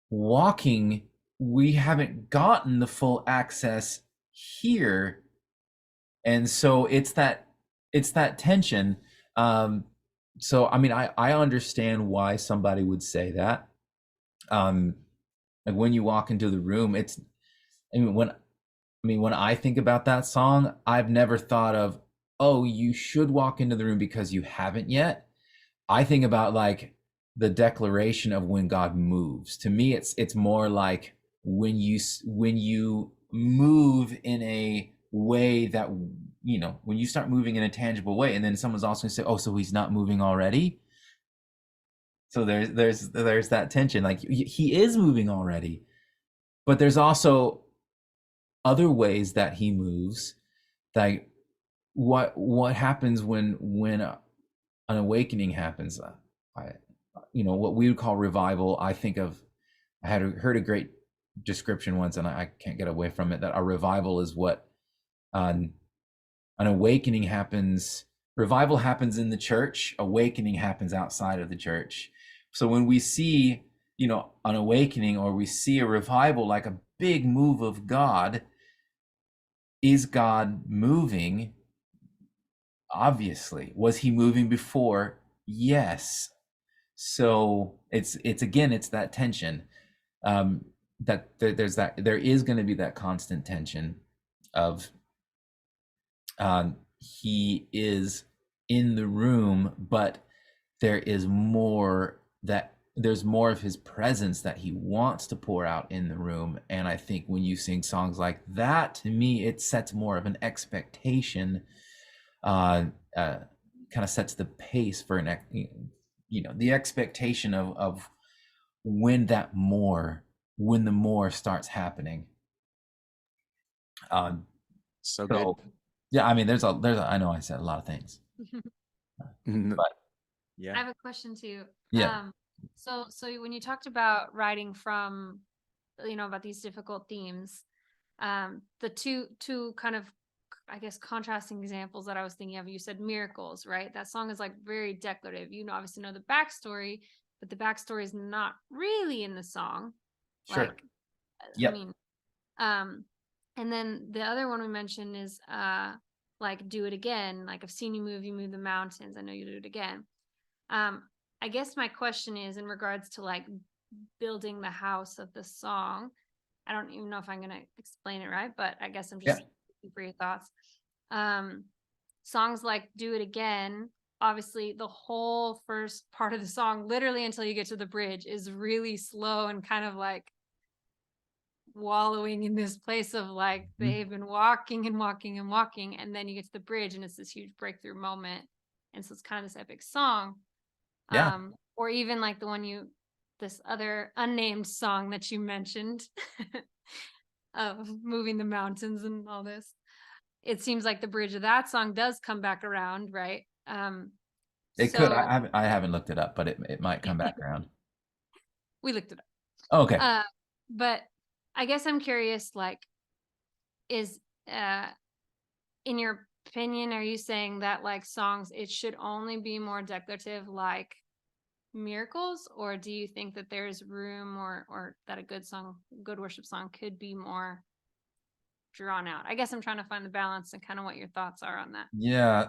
walking. We haven't gotten the full access here. And so it's that tension. So, I mean, I understand why somebody would say that. Like, when you walk into the room, when I think about that song, I've never thought of, oh, you should walk into the room because you haven't yet. I think about like the declaration of when God moves. To me, it's more like when you move in a way that, when you start moving in a tangible way, and then someone's also going to say, oh, so he's not moving already. So there's that tension. Like, he is moving already, but there's also other ways that he moves. Like, what happens when an awakening happens? What we would call revival, I think of I had heard a great description once, and I can't get away from it, that a revival is what an awakening happens. Revival happens in the church. Awakening happens outside of the church. So when we see, an awakening, or we see a revival, like a big move of God, is God moving? Obviously. Was he moving before? Yes. So it's that tension, that there is going to be that constant tension of, he is in the room, but there's more of his presence that he wants to pour out in the room. And I think when you sing songs like that, to me, it sets more of an expectation, kind of sets the pace for the expectation of when the more starts happening. So good. Yeah, I mean, I know I said a lot of things, but Yeah. I have a question too. Yeah. So when you talked about writing from, about these difficult themes, the two kind of, I guess, contrasting examples that I was thinking of, you said miracles, right? That song is like very declarative. You obviously know the backstory, but the backstory is not really in the song. Sure. Like, Yep. I mean, and then the other one we mentioned is like Do It Again. Like, I've seen you move the mountains. I know you do it again. I guess my question is in regards to like building the house of the song. I don't even know if I'm going to explain it right, but I guess I'm just looking for your thoughts. Songs like Do It Again, obviously the whole first part of the song, literally until you get to the bridge, is really slow and kind of like wallowing in this place of like they've been walking and walking and walking, and then you get to the bridge and it's this huge breakthrough moment. And so it's kind of this epic song. Yeah. Or even like this other unnamed song that you mentioned of moving the mountains and all this. It seems like the bridge of that song does come back around, right? It could. I haven't looked it up, but it might come back around. We looked it up. Oh, okay. But I guess I'm curious, like, is in your opinion, are you saying that like songs, it should only be more declarative, like miracles, or do you think that there's room or that a good worship song could be more drawn out? I guess I'm trying to find the balance and kind of what your thoughts are on that. Yeah.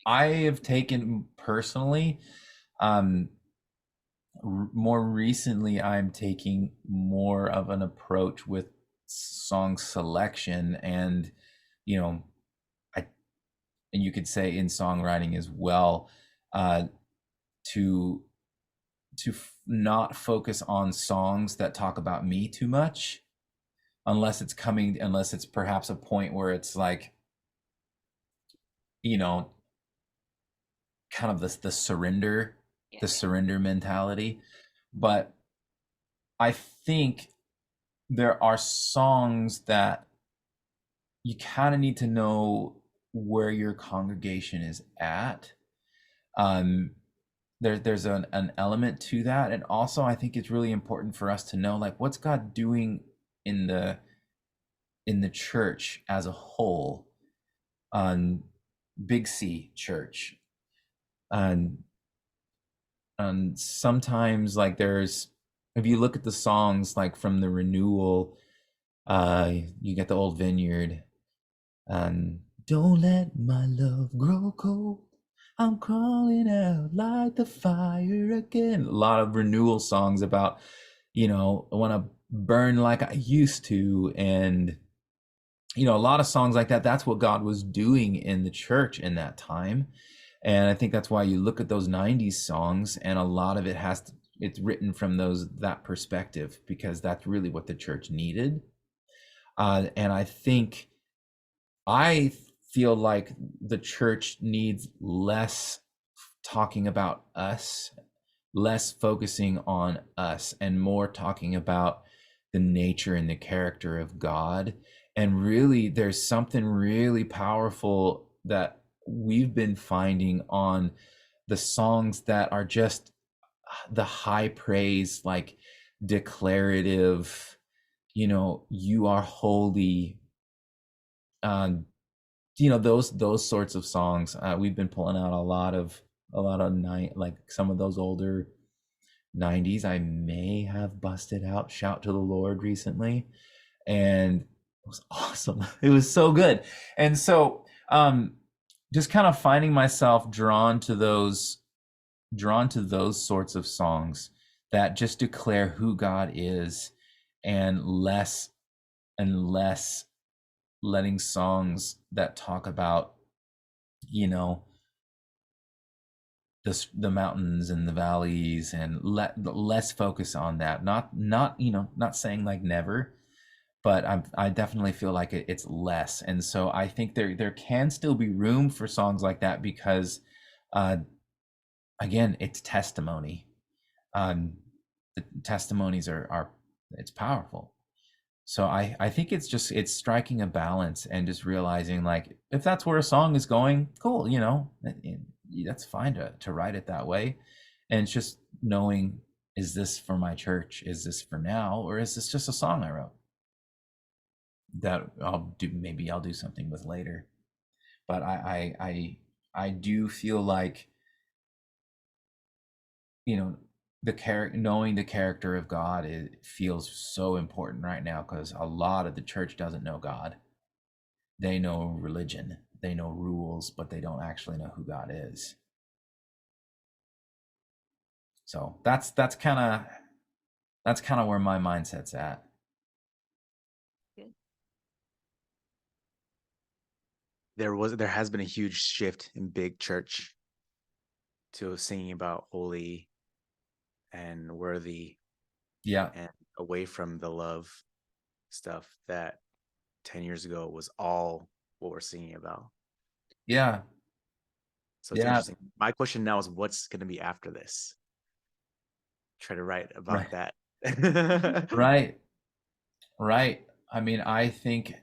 I have taken personally, more recently, I'm taking more of an approach with song selection, and and you could say in songwriting as well, to not focus on songs that talk about me too much, unless it's perhaps a point where it's like, kind of the surrender mentality. But I think there are songs that you kind of need to know where your congregation is at. There's an element to that, and also I think it's really important for us to know, like, what's God doing in the church as a whole, on Big C church. And sometimes, like, if you look at the songs like from the renewal, you get the Old Vineyard, and don't let my love grow cold, I'm crawling out like the fire again. A lot of renewal songs about, I want to burn like I used to. And, a lot of songs like that, that's what God was doing in the church in that time. And I think that's why you look at those 90s songs, and a lot of it it's written from that perspective, because that's really what the church needed. And I feel like the church needs less talking about us, less focusing on us, and more talking about the nature and the character of God. And really, there's something really powerful that we've been finding on the songs that are just the high praise, like declarative, you are holy. Those sorts of songs. We've been pulling out a lot of like some of those older 90s. I may have busted out Shout to the Lord recently, and it was awesome. It was so good. And so just kind of finding myself drawn to those sorts of songs that just declare who God is, and less letting songs that talk about the mountains and the valleys, and less focus on that. Not saying like never, but I definitely feel like it's less. And so I think there can still be room for songs like that, because again, it's testimony. The testimonies are it's powerful. So I think it's striking a balance, and just realizing, like, if that's where a song is going, cool, that's fine to write it that way. And it's just knowing, is this for my church? Is this for now? Or is this just a song I wrote that maybe I'll do something with later? But I do feel like, knowing the character of God, it feels so important right now, because a lot of the church doesn't know God. They know religion, they know rules, but they don't actually know who God is. So that's kind of where my mindset's at. Good. There has been a huge shift in big church to singing about holy and worthy, Yeah. and away from the love stuff that 10 years ago was all what we're singing about. Yeah. So it's interesting. My question now is, what's going to be after this? Try to write about that. Right. I mean, I think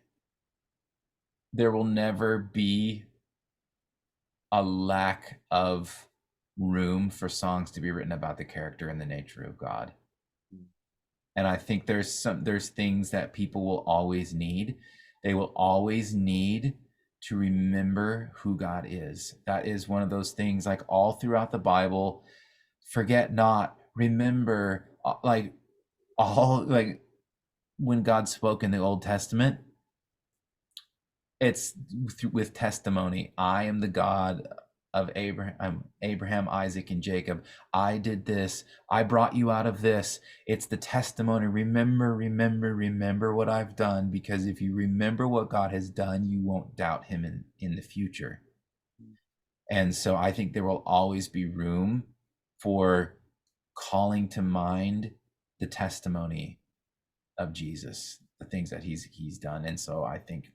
there will never be a lack of room for songs to be written about the character and the nature of God. And I think there's things that people will always need. They will always need to remember who God is. That is one of those things, like all throughout the Bible. Forget not, remember, like when God spoke in the Old Testament, it's with testimony. I am the God of Abraham, Isaac, and Jacob. I did this. I brought you out of this. It's the testimony. Remember what I've done, because if you remember what God has done, you won't doubt him in the future. And so I think there will always be room for calling to mind the testimony of Jesus, the things that he's done. And so I think,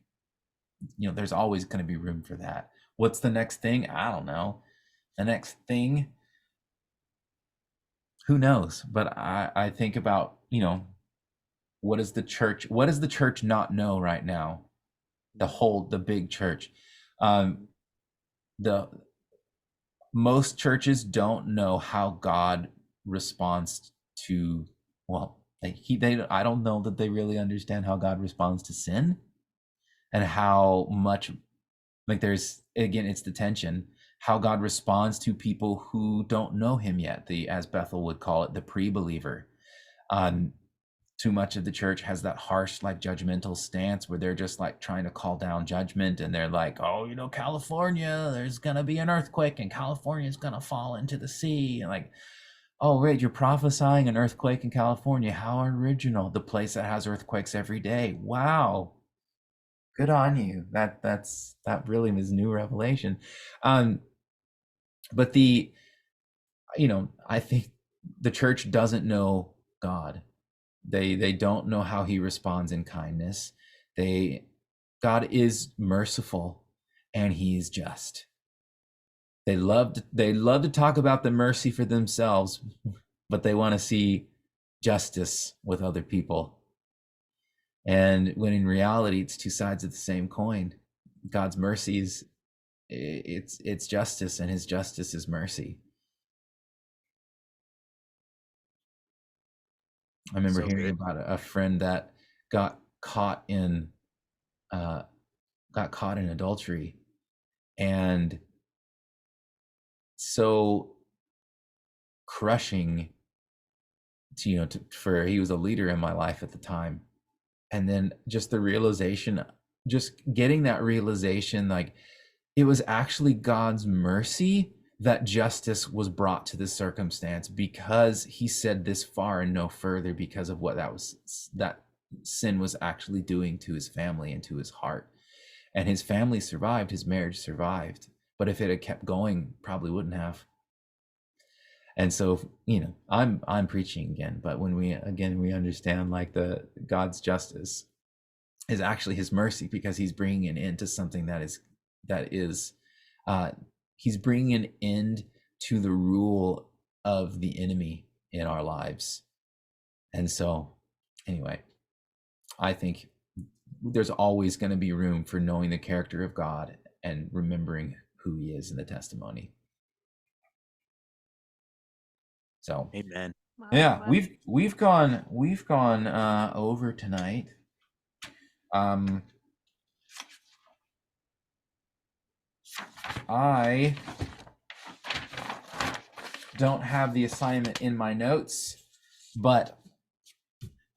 there's always going to be room for that. What's the next thing? I don't know. The next thing, who knows? But I think about, what does the church not know right now? The big church. The most churches don't know how God responds to, I don't know that they really understand how God responds to sin, and how much, like, there's, again, it's the tension, how God responds to people who don't know him yet, as Bethel would call it, the pre-believer. Too much of the church has that harsh, like, judgmental stance, where they're just like trying to call down judgment, and they're like, oh, California, there's gonna be an earthquake and California's gonna fall into the sea. And like, oh, wait, you're prophesying an earthquake in California? How original. The place that has earthquakes every day. Wow. Good on you. That really is new revelation. But I think the church doesn't know God. They don't know how he responds in kindness. God is merciful, and he is just. They love to talk about the mercy for themselves, but they want to see justice with other people. And when in reality, it's two sides of the same coin. God's mercy is, it's justice, and his justice is mercy. I remember So hearing good. about a friend that got caught in adultery, and so crushing to, for he was a leader in my life at the time. And then just the realization, just getting that realization, like it was actually God's mercy that justice was brought to this circumstance, because he said this far and no further, because of what that sin was actually doing to his family and to his heart. And his family survived, his marriage survived, but if it had kept going, probably wouldn't have. And so, I'm preaching again, but when we understand like the God's justice is actually his mercy, because he's bringing an end to something that is he's bringing an end to the rule of the enemy in our lives. And so anyway, I think there's always going to be room for knowing the character of God and remembering who he is in the testimony. So Amen. Wow, yeah, wow. we've gone over tonight. I don't have the assignment in my notes, but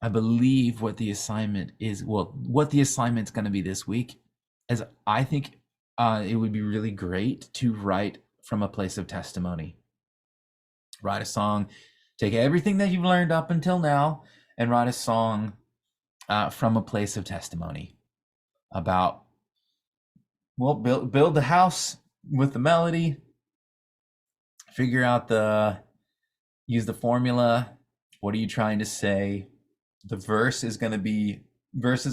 I believe what the assignment is, what the assignment's going to be this week is, I think it would be really great to write from a place of testimony. Write a song, take everything that you've learned up until now and write a song from a place of testimony about, build the house with the melody, figure out use the formula. What are you trying to say? The verses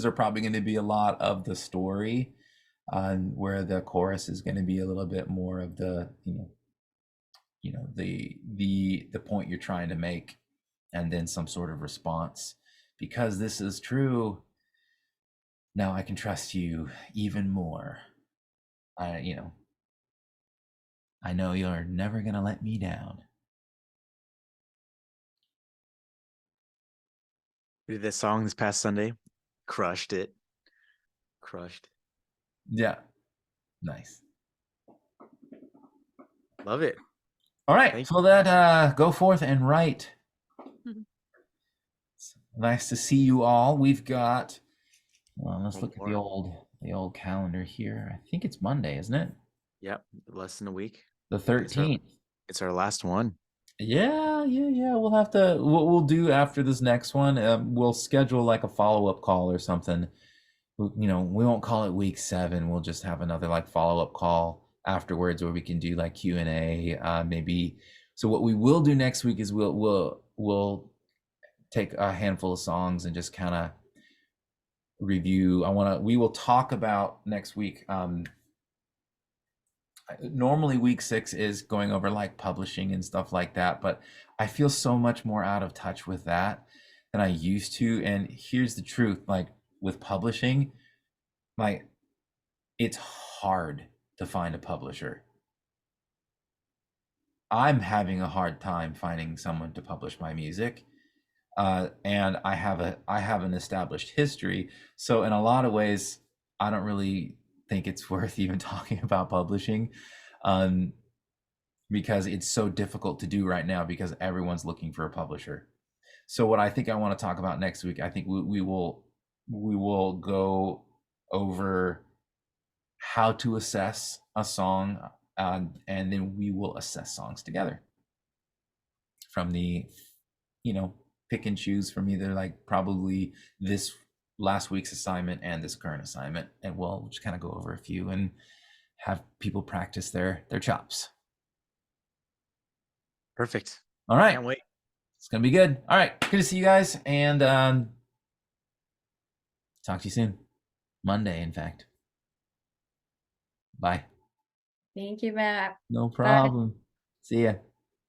are probably going to be a lot of the story, where the chorus is going to be a little bit more of the, the point you're trying to make, and then some sort of response. Because this is true, now I can trust you even more. I know you're never going to let me down. We did this song this past Sunday. Crushed it. Yeah. Nice. Love it. All right. Thank So that go forth and write. Mhm. Nice to see you all. We've got, let's One look at more. the old calendar here. I think it's Monday, isn't it? Yep. Less than a week. The 13th. It's our last one. Yeah. We'll have to, what we'll do after this next one, we'll schedule like a follow-up call or something. We won't call it week 7. We'll just have another like follow-up call afterwards where we can do like Q&A, maybe. So what we will do next week is we'll take a handful of songs and just kind of review. We will talk about next week. Normally week 6 is going over like publishing and stuff like that, but I feel so much more out of touch with that than I used to. And here's the truth, like with publishing, like it's hard to find a publisher. I'm having a hard time finding someone to publish my music. And I have an established history. So in a lot of ways, I don't really think it's worth even talking about publishing, because it's so difficult to do right now because everyone's looking for a publisher. So what I think I want to talk about next week, I think we will go over how to assess a song, and then we will assess songs together from the, pick and choose from either like probably this last week's assignment and this current assignment, and we'll just kind of go over a few and have people practice their chops. Perfect. All right. Can't wait. It's gonna be good. All right, good to see you guys, and talk to you soon. Monday, in fact. Bye. Thank you, Matt. No problem. See ya.